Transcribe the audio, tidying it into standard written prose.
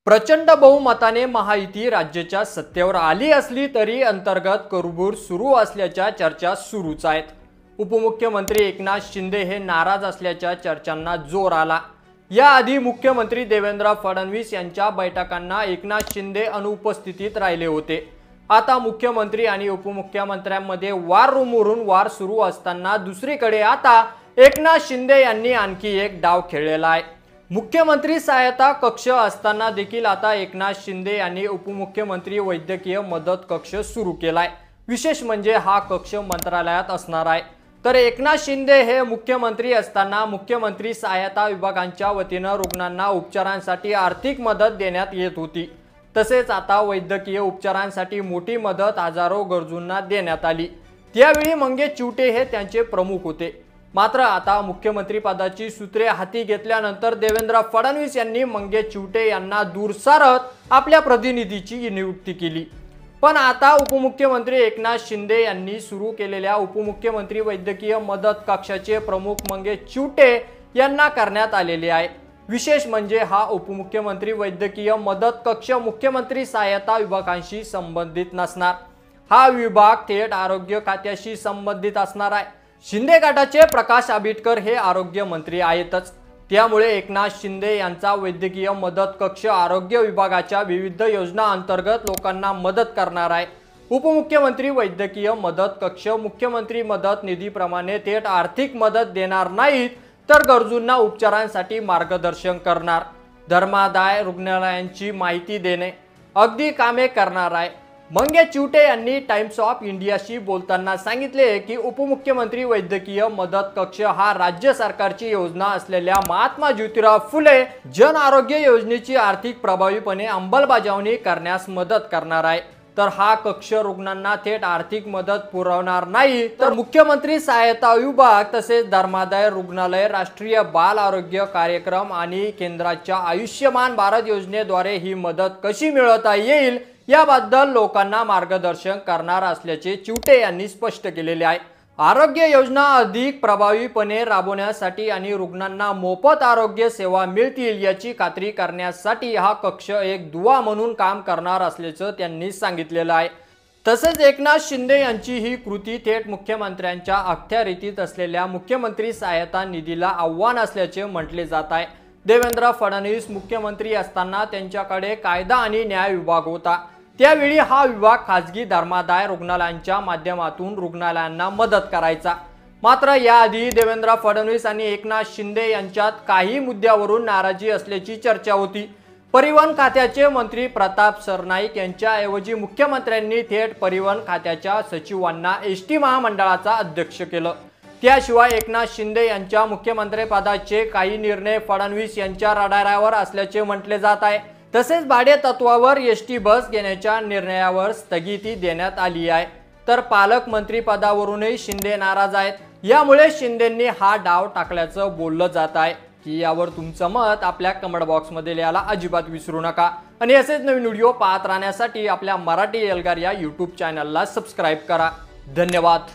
प्रचंड बहुमताने महायुती राज्याच्या सत्तेवर आली असली तरी अंतर्गत कुरबुर सुरू असल्याच्या चर्चा सुरूच आहेत। उपमुख्यमंत्री एकनाथ शिंदे हे नाराज असल्याच्या चर्चांना जोर आला। याआधी मुख्यमंत्री देवेंद्र फडणवीस यांच्या बैठकांना एकनाथ शिंदे अनुपस्थितीत राहिले होते। आता मुख्यमंत्री आणि उपमुख्यमंत्र्यांमध्ये वारंवार वार सुरू असताना दुसरीकडे आता एकनाथ शिंदे यांनी आणखी एक डाव खेळलेला आहे। मुख्यमंत्री सहायता कक्ष असताना देखील आता एकनाथ शिंदे यांनी उपमुख्यमंत्री वैद्यकीय मदत कक्ष सुरू केलाय। विशेष म्हणजे हा कक्ष मंत्रालयात असणार आहे। तर एकनाथ शिंदे हे मुख्यमंत्री असताना मुख्यमंत्री सहायता विभागांच्या वतीने रुग्णांना उपचारांसाठी आर्थिक मदत देण्यात येत होती। तसेच आता वैद्यकीय उपचारांसाठी मोठी मदत हजारो गरजूंना देण्यात आली। त्यावेळी मंगेश चिवटे हे त्यांचे प्रमुख होते। मात्र आता मुख्यमंत्री पदाची सूत्रे हाती घेतल्यानंतर देवेंद्र फडणवीस यांनी मंगेश चिवटे यांना दूर सारत आपल्या प्रतिनिधीची नियुक्ती केली। पण आता उपमुख्यमंत्री एकनाथ शिंदे यांनी सुरू केलेल्या उपमुख्यमंत्री वैद्यकीय मदत कक्षाचे प्रमुख मंगेश चिवटे यांना करण्यात आलेले आहे। विशेष म्हणजे हा उपमुख्यमंत्री वैद्यकीय मदत कक्ष मुख्यमंत्री सहायता विभागांशी संबंधित नसणार। हा विभाग थेट आरोग्य खात्याशी संबंधित असणार आहे। शिंदे गटाचे प्रकाश आंबेडकर हे आरोग्य मंत्री आहेतच, त्यामुळे एकनाथ शिंदे यांचा वैद्यकीय मदत कक्ष आरोग्य विभागाच्या विविध योजना अंतर्गत लोकांना मदत करणार आहे। उपमुख्यमंत्री वैद्यकीय मदत कक्ष मुख्यमंत्री मदत निधीप्रमाणे थेट आर्थिक मदत देणार नाहीत, तर गरजूंना उपचारांसाठी मार्गदर्शन करणार, धर्मादाय रुग्णालयांची माहिती देणे अगदी कामे करणार आहे। मंगेश चिवटे यांनी टाइम्स ऑफ इंडियाशी बोलताना सांगितले की उपमुख्यमंत्री वैद्यकीय मदत कक्ष हा राज्य सरकारची योजना असलेल्या महात्मा ज्योतिराव फुले जन आरोग्य योजनेची आर्थिक प्रभावीपणे अंमलबजावणी करण्यास मदत करणार आहे। तर हा कक्ष रुग्णांना थेट आर्थिक मदत पुरवणार नाही, तर मुख्यमंत्री सहायता विभाग तसेच धर्मादाय रुग्णालय, राष्ट्रीय बाल आरोग्य कार्यक्रम आणि केंद्राच्या आयुष्यमान भारत योजनेद्वारे ही मदत कशी मिळवता येईल याबद्दल लोकांना मार्गदर्शन करणार असल्याचे चिवटे यांनी स्पष्ट केलेले आहे। आरोग्य योजना अधिक प्रभावीपणे राबवण्यासाठी आणि रुग्णांना मोफत आरोग्य सेवा मिळतील याची खात्री करण्यासाठी हा कक्ष एक दुवा म्हणून काम करणार असल्याचं त्यांनी सांगितलेलं आहे। तसेच एकनाथ शिंदे यांची ही कृती थेट मुख्यमंत्र्यांच्या अखत्यारीत असलेल्या मुख्यमंत्री सहायता निधीला आव्हान असल्याचे म्हटले जात आहे। देवेंद्र फडणवीस मुख्यमंत्री असताना त्यांच्याकडे कायदा आणि न्याय विभाग होता। त्यावेळी हा विभाग खासगी धर्मादाय रुग्णालयांच्या माध्यमातून रुग्णालयांना मदत करायचा। मात्र याआधी देवेंद्र फडणवीस आणि एकनाथ शिंदे यांच्यात काही मुद्द्यावरून नाराजी असल्याची चर्चा होती। परिवहन खात्याचे मंत्री प्रताप सरनाईक यांच्याऐवजी मुख्यमंत्र्यांनी थेट परिवहन खात्याच्या सचिवांना एसटी महामंडळाचा अध्यक्ष केलं। त्याशिवाय एकनाथ शिंदे यांच्या मुख्यमंत्रीपदाचे काही निर्णय फडणवीस यांच्या रडारावर असल्याचे म्हटले जात आहे। तसेच भाडे तत्वावर एसटी बस घेण्याच्या निर्णयावर स्थगिती देण्यात आली आहे। तर पालकमंत्री पदावरूनही शिंदे नाराज आहेत। यामुळे शिंदेंनी हा डाव टाकल्याचं बोललं जात आहे की यावर तुमचं मत आपल्या कमेंट बॉक्समध्ये लिहायला अजिबात विसरू नका। आणि असेच नवीन व्हिडिओ पाहत राहण्यासाठी आपल्या मराठी एल्गार या यूट्यूब चॅनलला सबस्क्राईब करा। धन्यवाद।